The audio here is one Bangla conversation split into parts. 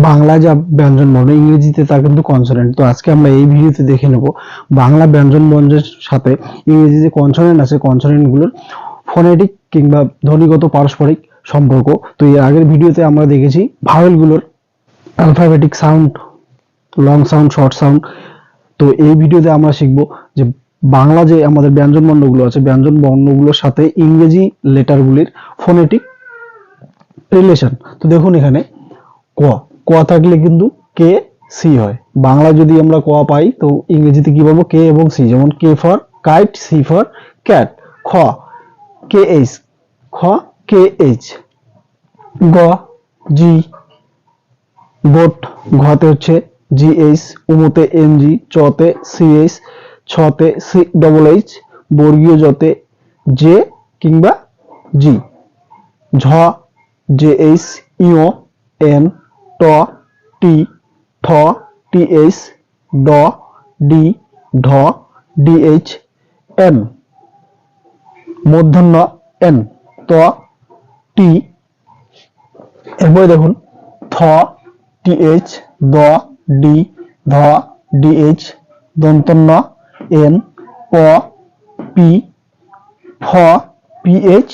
বাংলা যা ব্যঞ্জন বর্ণ ইংরেজিতে তা কিন্তু কনসোনেন্ট। তো আজকে আমরা এই ভিডিওতে দেখে নেব বাংলা ব্যঞ্জন বর্ণের সাথে ইংরেজি যে কনসোনেন্ট আছে কনসোনেন্ট গুলোর ফোনেটিক কিংবা ধ্বনিগত পারস্পরিক সম্পর্ক। তো এর আগের ভিডিওতে আমরা দেখেছি ভাওয়েল গুলোর alphabetic sound, long sound, short sound. তো এই ভিডিওতে আমরা শিখব যে বাংলা যে আমাদের ব্যঞ্জন বর্ণগুলো আছে ব্যঞ্জন বর্ণগুলোর সাথে ইংরেজি লেটারগুলির ফোনেটিক রিলেশন। তো দেখুন এখানে ক ক থাকলে কিন্তু কে সি হয়। বাংলা যদি আমরা ক পাই তো ইংরেজিতে কি পাবো? কে এবং সি। যেমন K for kite, C for cat. খ কে এইচ, খ কে এইচ। গ জি গোট, ঘতে হচ্ছে জি এইচ, উমতে এন জি, চতে সি এইচ, ছতে সি ডবল এইচ, বর্গীয় জতে জে কিংবা জি। ঝ জে এইচ, ইও এন, ট টি, থ টি এইচ, ড ডি, ঢ ডি এইচ, এন মূর্ধন্য এন, ত টি। এরপরে দেখুন থ টি এইচ, দ ডি, ধ ডি এইচ, দন্তন্য এন, প পি, ফ পি এইচ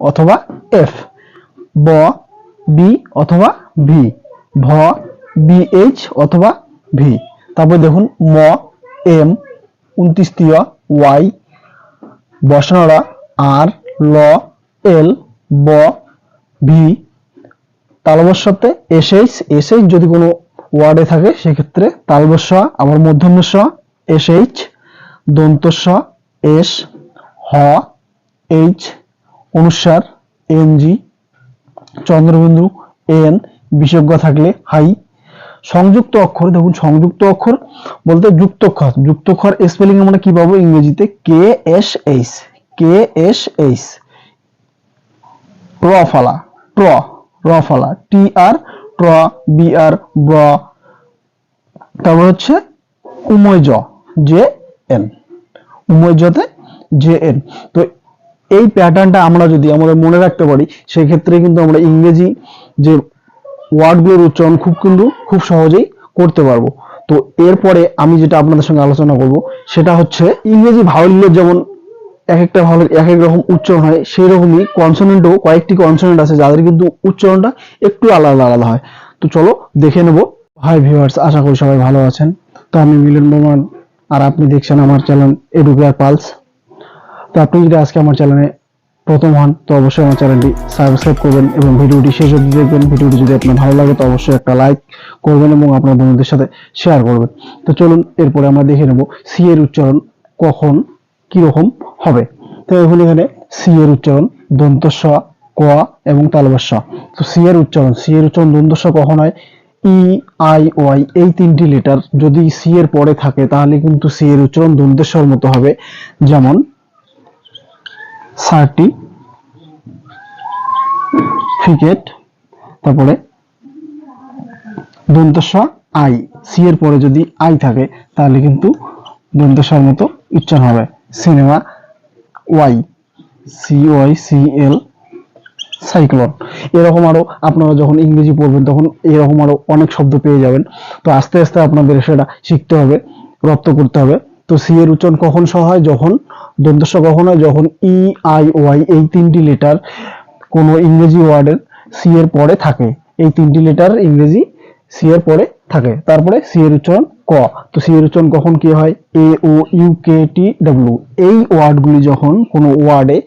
অথবা এফ, ব বি অথবা ভি, ভ বি এইচ অথবা ভি। তারপর দেখুন ম এম, 29 ওয়াই, বসানোরা আর, ল এল, ব ভি। তালবস্যতে এসএইচ, এসএইচ যদি কোনো ওয়ার্ডে থাকে সেক্ষেত্রে তালবস্য, আবার মধ্যমস্য এসএইচ, দন্তস্য এস, হ এইচ, অনুস্বার এনজি, চন্দ্রবিন্দু এন, বিসর্গ থাকলে হাই। সংযুক্ত অক্ষর দেখুন, সংযুক্ত অক্ষর বলতে যুক্তক্ষর। যুক্তক্ষর স্পেলিং আমরা কি পাবো ইংরেজিতে? K S H, K S H. রফালা, ট্র, রফালা, টি আর, ট্র, বি আর, ব্র। তারপর হচ্ছে উময়জ, জে এন, উময়জতে জে এন। তো এই প্যাটার্নটা আমরা যদি আমাদের মনে রাখতে পারি সেক্ষেত্রে কিন্তু আমরা ইংরেজি যে ওয়ার্ডগুলোর উচ্চারণ খুব সহজেই করতে পারবো। তো এরপরে আমি যেটা আপনাদের সঙ্গে আলোচনা করব সেটা হচ্ছে ইংরেজি ভাওয়েলের যেমন এক একটা ভাওয়েলের এক এক রকম উচ্চারণ হয়, সেই রকমই কনসোনেন্টও কয়েকটি কনসোনেন্ট আছে যাদের কিন্তু উচ্চারণটা একটু আলাদা আলাদা হয়। তো চলো দেখে নেব। হাই ভিউয়ার্স, আশা করি সবাই ভালো আছেন। তো আমি মিলন বর্মন, আর আপনি দেখছেন আমার চ্যানেল এডুকেয়ার পালস। তো আপনি যদি আজকে আমার চ্যানেলে প্রথম হন তো অবশ্যই আমার চ্যানেলটি সাবস্ক্রাইব করবেন এবং ভিডিওটি শেষ অবধি দেখবেন। ভিডিওটি যদি আপনার ভালো লাগে তো অবশ্যই একটা লাইক করবেন এবং আপনার বন্ধুদের সাথে শেয়ার করবেন। তো চলুন এরপরে আমরা দেখে নেব সি এর উচ্চারণ কখন কি রকম হবে। তো এখন এখানে সি এর উচ্চারণ দন্ত স, ক এবং তালব্য স। তো সি এর উচ্চারণ দন্ত স কখন হয়? ই আই ওয়াই এই তিনটি লেটার যদি সি এর পরে থাকে তাহলে কিন্তু সি এর উচ্চারণ দন্তের স্বর মতো হবে। যেমন সার্টিফিকেট, তারপরে দন্তস্ব আই, সি এর পরে যদি আই থাকে তাহলে কিন্তু দন্তস্বর মতো উচ্চারণ হবে। Cinema, Y, C Y C L, cyclone. এরকম আরো আপনারা যখন ইংরেজি পড়বেন তখন এরকম আরো অনেক শব্দ পেয়ে যাবেন। তো আস্তে আস্তে আপনাদের সেটা শিখতে হবে, রপ্ত করতে হবে। তো সি এর উচ্চারণ কখন স হয়? যখন দন্তস্ব কখন হয়? যখন ই আই ওয়াই এই তিনটি লেটার কোনো ইংরেজি ওয়ার্ডের সি এর পরে থাকে। এই তিনটি লেটার ইংরেজি সি এর পরে থাকে। তারপরে সি এর উচ্চারণ ক। তো সি এর উচ্চারণ কখন কি হয়? এ ও ইউ কে টি ডব্লিউ এই ওয়ার্ডগুলি যখন কোনো ওয়ার্ডে,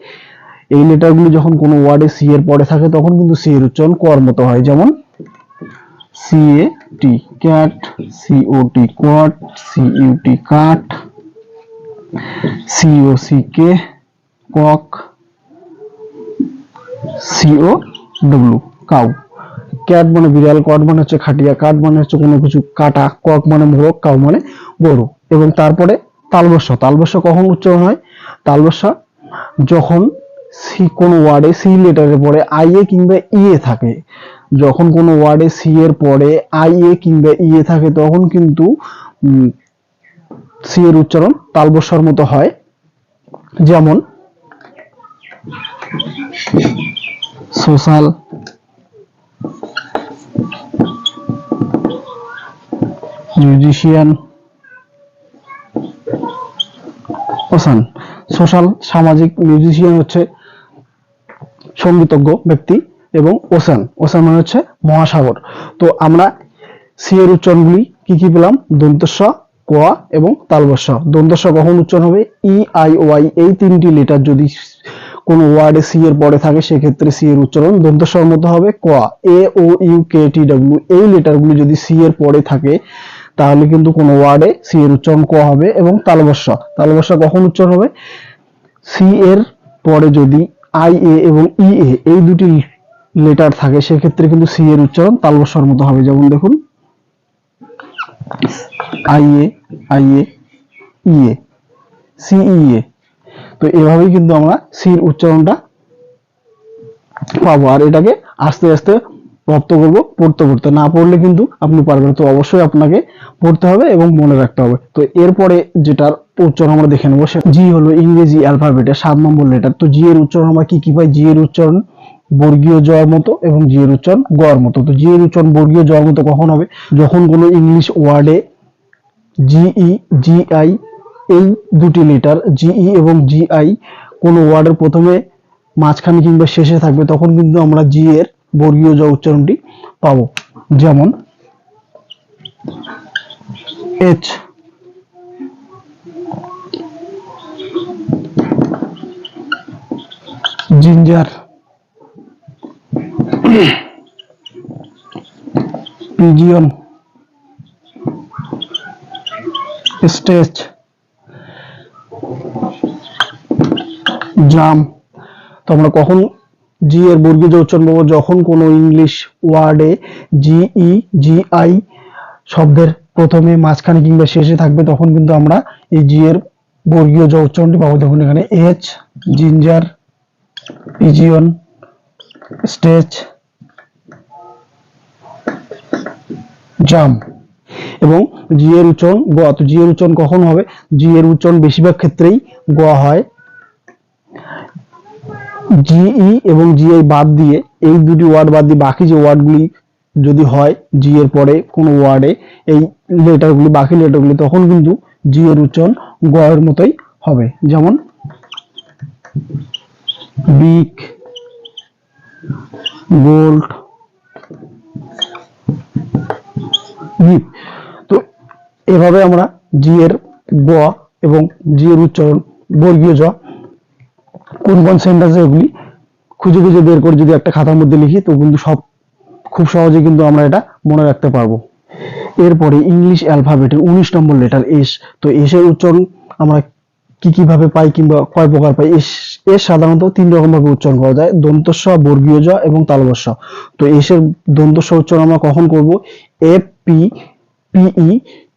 এই লেটারগুলি যখন কোনো ওয়ার্ডে সি এর পরে থাকে তখন কিন্তু সি এর উচ্চারণ কর মতো হয়। যেমন C A T cat, C O T cot, C U T cut, C O C K cock, C O W cow. Cat মানে বিড়াল, কট মানে হচ্ছে খাটিয়া, কাট মানে হচ্ছে কোনো কিছু কাটা, কক মানে মোরগ, কাউ মানে গরু। এবং তারপরে তালবস্য কখন উচ্চারণ হয়? তালবস্য যখন সি কোনো ওয়ার্ডে সি লেটারের পরে আই এ কিংবা ই এ থাকে। যখন কোনো ওয়ার্ডে সি এর পরে আই এ কিংবা ই এ থাকে তখন কিন্তু সি এর উচ্চারণ তালবস্যর মতো হয়। যেমন সোশ্যাল, মিউজিশিয়ান, ওশান সোশ্যাল সামাজিক, মিউজিশিয়ান হচ্ছে সঙ্গীতজ্ঞ ব্যক্তি, এবং ওশান ওশান মানে হচ্ছে মহাসাগর। তো আমরা সি এর উচ্চারণগুলি কি কি পেলাম? দন্তস্ব, ক এবং তালবস্য। দন্তস্ব কখন উচ্চারণ হবে? ই আই ওয়াই এই তিনটি লেটার যদি কোনো ওয়ার্ডে সি এর পরে থাকে সেক্ষেত্রে সি এর উচ্চারণ দন্তস্বর মধ্যে হবে ক। এ ও ইউ কে টি ডব্লিউ এই লেটারগুলি যদি সি এর পরে থাকে তাহলে কিন্তু কোনো ওয়ার্ডে সি এর উচ্চারণ ক হবে। এবং তালবস্য, তালবস্য কখন উচ্চারণ হবে? সি এর পরে যদি আই এ এবং ই এ এই দুটি লেটার থাকে সেক্ষেত্রে কিন্তু সি এর উচ্চারণ তালবস্যর মতো হবে। যেমন দেখুন I A, I A, E A, C E A. তো এভাবেই কিন্তু আমরা সির উচ্চারণটা পাবো, আর এটাকে আস্তে আস্তে রপ্ত করব পড়তে পড়তে। না পড়লে কিন্তু আপনি পারবেন, তো অবশ্যই আপনাকে পড়তে হবে এবং মনে রাখতে হবে। তো এরপরে যেটার উচ্চারণ আমরা দেখে নেবো, জি হলো ইংরেজি অ্যালফাবেটের 7 নম্বর লেটার। তো জি এর উচ্চারণ আমরা কি কি পাই? জি এর উচ্চারণ বর্গীয় জ এর মতো এবং জি এর উচ্চারণ গ এর মতো। তো জি এর উচ্চারণ বর্গীয় জ এর মতো কখন হবে? যখন কোনো ইংলিশ ওয়ার্ডে জিই, জিআই এই দুটি লেটার জিই এবং জিআই কোনো ওয়ার্ডের প্রথমে, মাঝখানে কিংবা শেষে থাকবে তখন কিন্তু আমরা জি এর বর্গীয় জ উচ্চারণটি পাবো। যেমন এইচ, জিঞ্জার, পিজিয়ন, স্টেজ, জাম। তো আমরা কখন জি এর বর্গীয় জ উচ্চারণ পাবো? যখন কোনো ইংলিশ ওয়ার্ডে জিই, জিআই শব্দের প্রথমে, মাঝখানে কিংবা শেষে থাকবে তখন কিন্তু আমরা এই জি এর বর্গীয় জ উচ্চারণটি পাবো। দেখুন এখানে এইচ, জিঞ্জার, পিজিয়ন, স্টেজ, জাম। এবং জি এর উচ্চারণ গ। তো জি এর উচ্চারণ কখন হবে? জি এর উচ্চারণ বেশিরভাগ ক্ষেত্রেই গ হয়। জিই এবং জিআই বাদ দিয়ে, এই দুটি ওয়ার্ড বাদ দিয়ে বাকি যে ওয়ার্ডগুলি যদি হয় জি এর পরে কোনো ওয়ার্ডে এই লেটারগুলি, বাকি লেটারগুলি, তখন কিন্তু জি এর উচ্চারণ গ এর মতোই হবে। যেমন বিগ, গোল্ড, গিফট। তো এভাবে আমরা জি এর গ এবং জি এর উচ্চারণ বর্গীয় জ কোন কোন সেন্টেন্সে এগুলি খুঁজে খুঁজে বের করে যদি একটা খাতার মধ্যে লিখি তো কিন্তু সব খুব সহজে কিন্তু আমরা এটা মনে রাখতে পারবো। এরপরে ইংলিশ অ্যালফাবেটের 19 নম্বর লেটার এস। তো এস এর উচ্চারণ আমরা কি কিভাবে পাই কিংবা কয় প্রকার পাই? এস এস সাধারণত 3 রকম ভাবে উচ্চারণ করা যায়: দন্তস্ব, বর্গীয় জ এবং তালবস্য। তো এস এর দন্তস্ব উচ্চারণ আমরা কখন করব? এফ পি, পিই,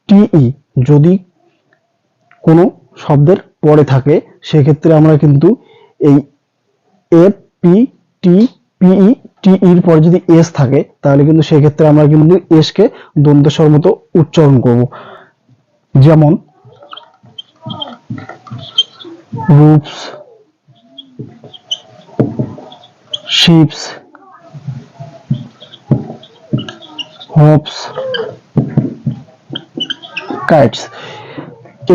টিই যদি কোনো শব্দের পরে থাকে সেক্ষেত্রে আমরা কিন্তু এই এফ পি টি পিই টি এর পরে যদি এস থাকে তাহলে কিন্তু সেক্ষেত্রে আমরা কিন্তু এস কে দন্তস্বর মতো উচ্চারণ করব। যেমন ropes, ships, hopes, kites.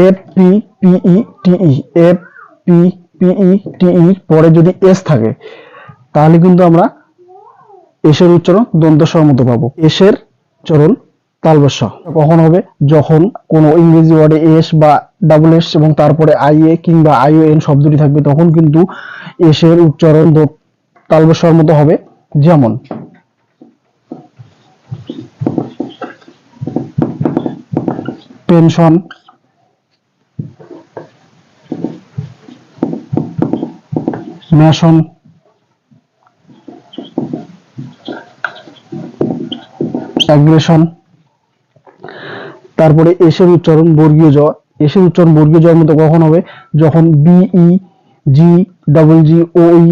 F P পিই টিই, এফ পি পিই টিই পরে যদি এস থাকে তাহলে কিন্তু আমরা এসের উচ্চারণ দন্তস্বর মতো পাবো। এসের উচ্চারণ তালবস্য কখন হবে? যখন কোনো ইংরেজি ওয়ার্ডে এস বা ডাবল এস এবং তারপরে আই এ কিংবা আই ও এন শব্দটি থাকবে তখন কিন্তু এসের উচ্চারণ তালবস্যর মতো হবে। যেমন পেনশন, মেশন, অ্যাগ্রেশন। তারপরে এসের উচ্চারণ বর্গীয় জ। এসের উচ্চারণ বর্গীয় জয়ের মতো কখন হবে? যখন B E, G, double G, O E,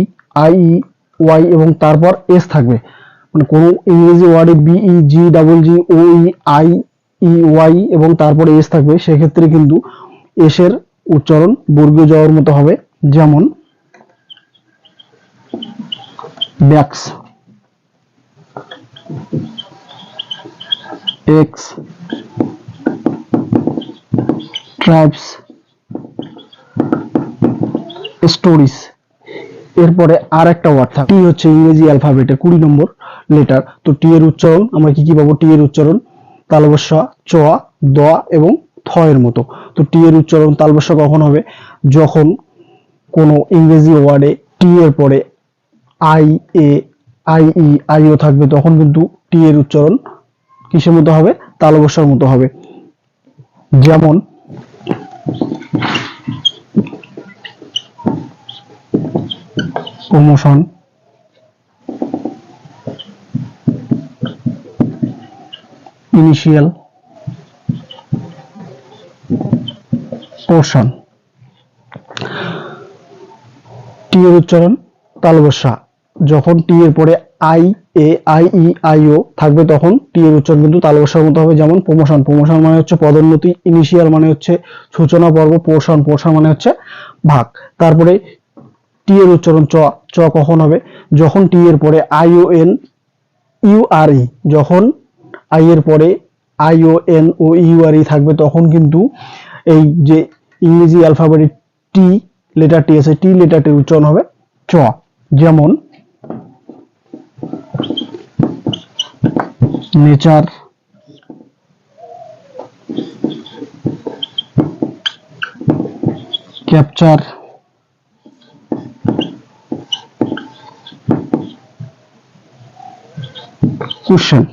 I E, Y এবং তারপর এস থাকবে। মানে কোনো ইংরেজি ওয়ার্ডে B E, G, double G, O E, I E, Y এবং তারপরে এস থাকবে সেক্ষেত্রে কিন্তু এসের উচ্চারণ বর্গীয় জয়ের মতো হবে। যেমন ব্যাক্স, এক্স, ট্রাইবস, স্টোরিজ। এরপরে আর একটা ওয়ার্ড থাকে, টি হচ্ছে ইংরেজি অ্যালফাবেটের 20 নম্বর লেটার। তো টি এর উচ্চারণ আমরা কি কি পাবো? টি এর উচ্চারণ তালব্য চ, দ এবং থ এর মতো। তো টি এর উচ্চারণ তালব্য কখন হবে? যখন কোনো ইংরেজি ওয়ার্ডে টি এর পরে I A, I E, I O থাকবে, তখন কিন্তু টি এর উচ্চারণ কিসের মতো হবে? তালব্যর মতো হবে। যেমন প্রমোশন, ইনিশিয়াল, পোর্শন। টি এর উচ্চারণ তালব্য, যখন টি এর পরে I A, I E, I O থাকবে তখন টি এর উচ্চারণ কিন্তু তালব্যর মতো হবে। যেমন প্রমোশন, প্রমোশন মানে হচ্ছে পদোন্নতি, ইনিশিয়াল মানে হচ্ছে সূচনা পর্ব, পোর্শন, পোর্শন মানে হচ্ছে ভাগ। তারপরে টি এর উচ্চারণ চ কখন হবে? যখন টি এর পরে I O N U R E, যখন আই এর পরে I O N O U R E থাকবে তখন কিন্তু এই যে ইংরেজি অ্যালফাবেটের টি লেটারটি আছে, টি লেটারটির উচ্চারণ হবে চ। যেমন নেচার, ক্যাপচার, কোশ্চেন।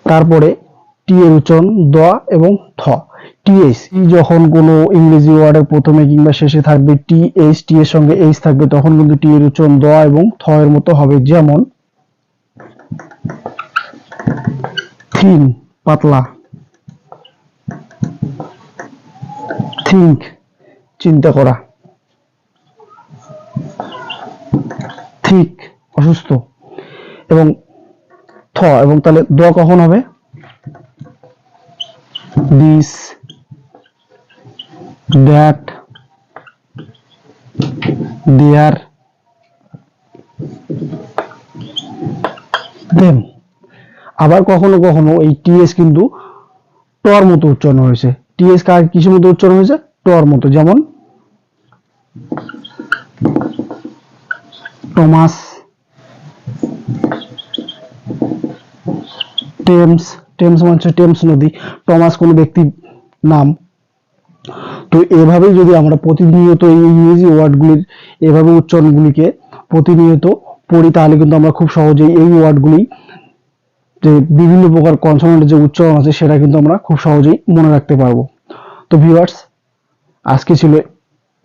তারপরে টি এর উচ্চারণ দ এবং থ। টিএইচ, যখন কোনো ইংরেজি ওয়ার্ডের প্রথমে কিংবা শেষে থাকবে টিএইচ, টি এর সঙ্গে এইচ থাকবে তখন কিন্তু টি এর উচ্চারণ দ এবং থ এর মতো হবে। যেমন থিন, পাতলা, থিঙ্ক, চিন্তা করা, থিক, অসুস্থ। এবং থ এবং তাহলে দ কখন হবে? This, that, there, them. আবার কখনো কখনো এই টিএস কিন্তু টর মতো উচ্চারণ হয়েছে। টিএস কার কিসের মতো উচ্চারণ হয়েছে? টর মতো। যেমন টমাস, টেমস, টেমস মানে হচ্ছে টেমস নদী, টমাস কোনো ব্যক্তির নাম। তো এভাবেই যদি আমরা প্রতিনিয়ত এই ইংরেজি ওয়ার্ডগুলির এভাবে উচ্চারণগুলিকে প্রতিনিয়ত পড়ি তাহলে কিন্তু আমরা খুব সহজেই এই ওয়ার্ডগুলি যে বিভিন্ন প্রকার কনসোনেন্টের যে উচ্চারণ আছে সেটা কিন্তু আমরা খুব সহজেই মনে রাখতে পারবো। তো ভিউয়ার্স, আজকে ছিল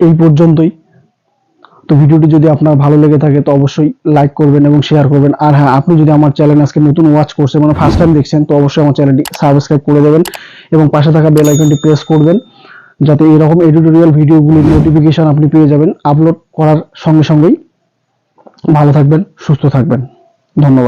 এই পর্যন্তই। তো ভিডিওটি যদি আপনার ভালো লেগে থাকে তো অবশ্যই লাইক করবেন এবং শেয়ার করবেন। আর হ্যাঁ, আপনি যদি আমার চ্যানেল আজকে নতুন ওয়াচ করছেন, মানে ফার্স্ট টাইম দেখছেন, তো অবশ্যই আমার চ্যানেলটি সাবস্ক্রাইব করে দেবেন এবং পাশে থাকা বেল আইকনটি প্রেস করবেন, যাতে এরকম এডিটোরিয়াল ভিডিওগুলির নোটিফিকেশন আপনি পেয়ে যাবেন আপলোড করার সঙ্গে সঙ্গেই। ভালো থাকবেন, সুস্থ থাকবেন, ধন্যবাদ।